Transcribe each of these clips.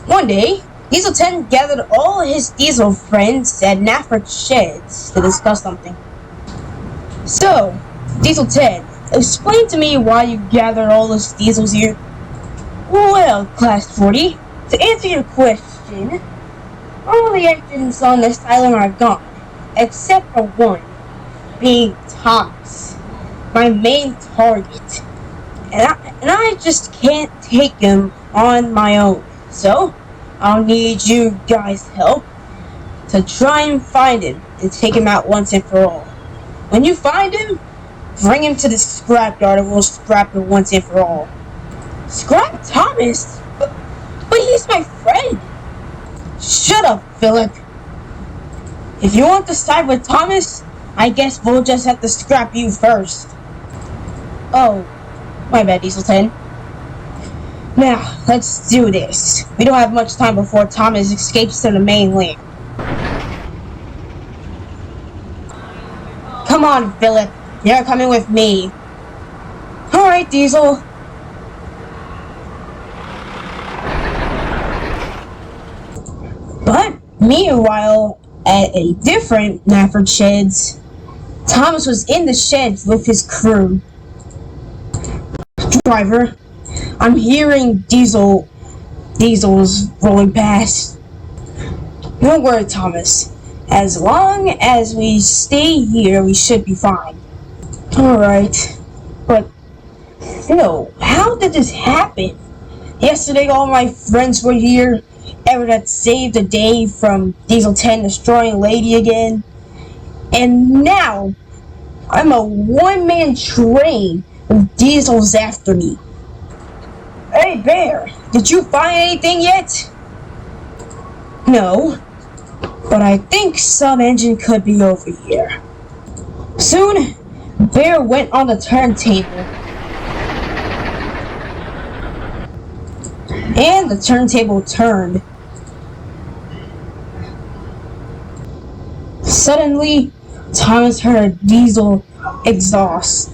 One day, Diesel 10 gathered all his Diesel friends at Knapford Sheds to discuss something. So, Diesel 10, explain to me why you gathered all those Diesels here. Well, Class 40, to answer your question, all the engines on this island are gone, except for one, being Thomas, my main target. And I just can't take him on my own. So, I'll need you guys' help to try and find him and take him out once and for all. When you find him, bring him to the scrapyard and we'll scrap him once and for all. Scrap Thomas? But he's my friend! Shut up, Phillip. If you want to side with Thomas, I guess we'll just have to scrap you first. Oh, my bad, Diesel 10. Now, let's do this. We don't have much time before Thomas escapes to the mainland. Come on, Phillip. You're coming with me. Alright, Diesel. But, meanwhile, at a different Knapford Sheds, Thomas was in the sheds with his crew. Driver, I'm hearing diesels rolling past. Don't worry, Thomas. As long as we stay here, we should be fine. Alright. But, Phil, how did this happen? Yesterday all my friends were here. Everett had saved the day from Diesel 10 destroying Lady again. And now, I'm a one-man train with Diesels after me. Hey, Bear, did you find anything yet? No, but I think some engine could be over here. Soon, Bear went on the turntable. And the turntable turned. Suddenly, Thomas heard a diesel exhaust.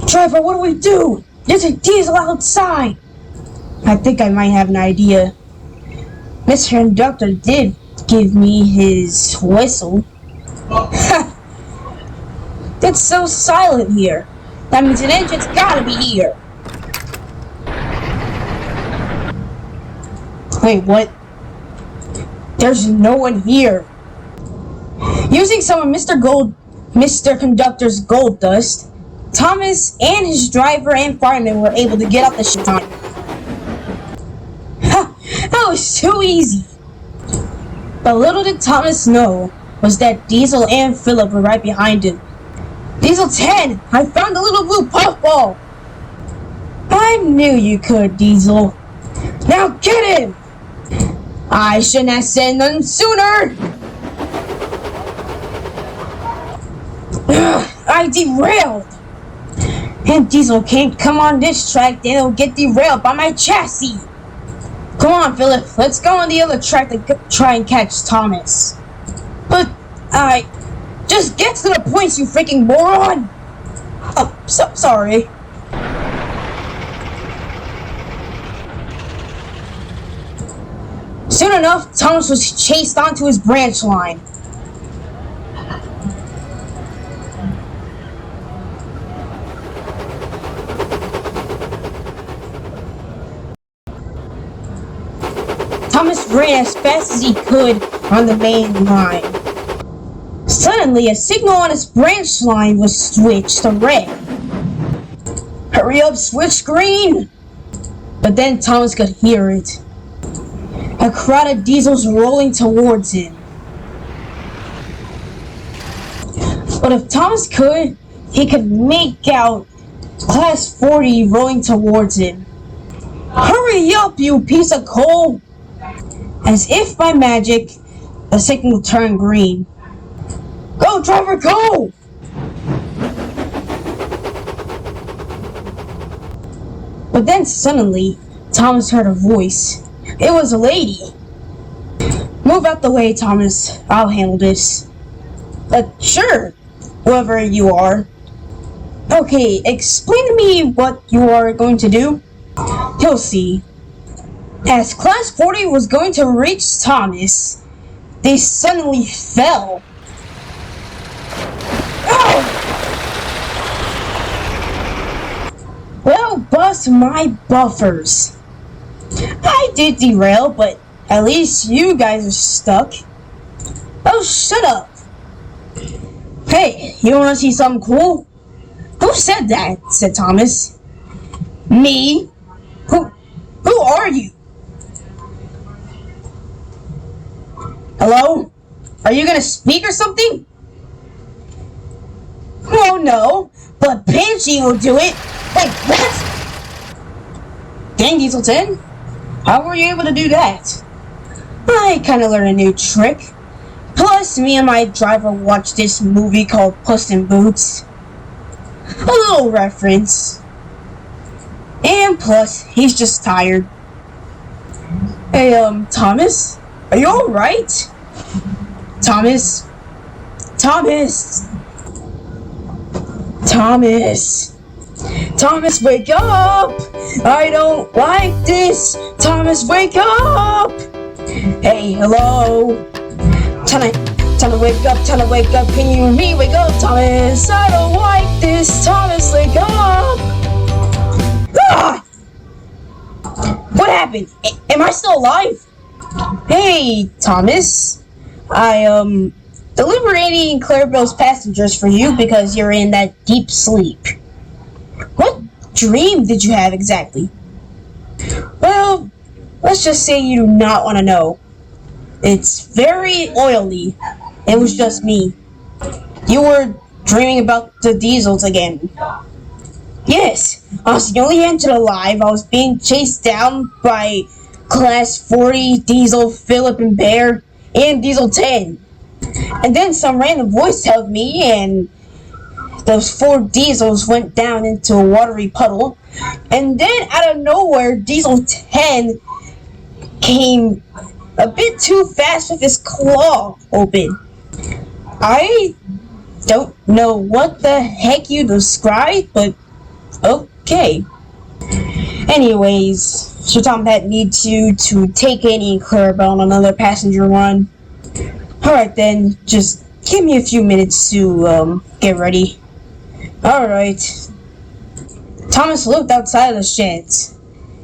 Driver, what do we do? There's a diesel outside! I think I might have an idea. Mr. Conductor did give me his whistle. It's so silent here. That means an engine's gotta be here. Wait, what? There's no one here. Using some of Mr. Conductor's gold dust, Thomas and his driver and fireman were able to get off the ship. That was too easy. But little did Thomas know was that Diesel and Phillip were right behind him. Diesel 10, I found a little blue puffball. I knew you could, Diesel. Now get him! I shouldn't have said none sooner. I derailed. And Diesel can't come on this track, then he'll get derailed by my chassis. Come on, Phillip, let's go on the other track to try and catch Thomas. But, just get to the point, you freaking moron! Oh, sorry. Soon enough, Thomas was chased onto his branch line. Thomas ran as fast as he could on the main line. Suddenly, a signal on his branch line was switched to red. Hurry up, switch green! But then Thomas could hear it. A crowd of diesels rolling towards him. But if Thomas could, he could make out Class 40 rolling towards him. Hurry up, you piece of coal! As if by magic, the signal turned green. Go, driver, go! But then suddenly, Thomas heard a voice. It was a lady. Move out the way, Thomas. I'll handle this. Sure, whoever you are. Okay, explain to me what you are going to do. You'll see. As Class 40 was going to reach Thomas, they suddenly fell. Oh! Well, bust my buffers. I did derail, but at least you guys are stuck. Oh, shut up. Hey, you wanna see something cool? Who said that? Said Thomas. Me? Who are you? Hello? Are you gonna speak or something? Oh no, but Pinchy will do it. Wait, what? Dang, Diesel 10? How were you able to do that? I kinda learned a new trick. Plus, me and my driver watched this movie called Puss in Boots. A little reference. And plus, he's just tired. Hey, Thomas? Are you alright? Thomas? Thomas! Thomas! Thomas, wake up! I don't like this! Thomas, wake up! Hey, hello? Time to wake up, can you hear me? Wake up, Thomas! I don't like this! Thomas, wake up! Ah! What happened? Am I still alive? Hey, Thomas. I, deliberating Clarabelle's passengers for you because you're in that deep sleep. What dream did you have exactly? Well, let's just say you do not want to know. It's very oily. It was just me. You were dreaming about the diesels again. Yes, I was the only engine alive. I was being chased down by Class 40, Diesel, Phillip, and Bear, and Diesel 10. And then some random voice told me, and those 4 diesels went down into a watery puddle. And then out of nowhere, Diesel 10 came a bit too fast with his claw open. I don't know what the heck you described, but okay. Anyways, Sir Tom Pat needs you to take Annie and Clarabelle on another passenger run. Alright then, just give me a few minutes to get ready. Alright. Thomas looked outside of the sheds.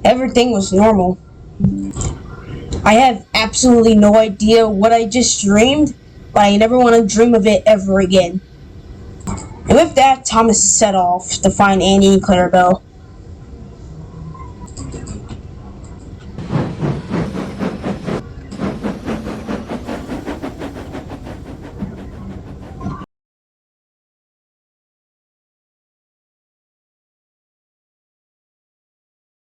Everything was normal. I have absolutely no idea what I just dreamed, but I never want to dream of it ever again. And with that, Thomas set off to find Annie and Clarabelle.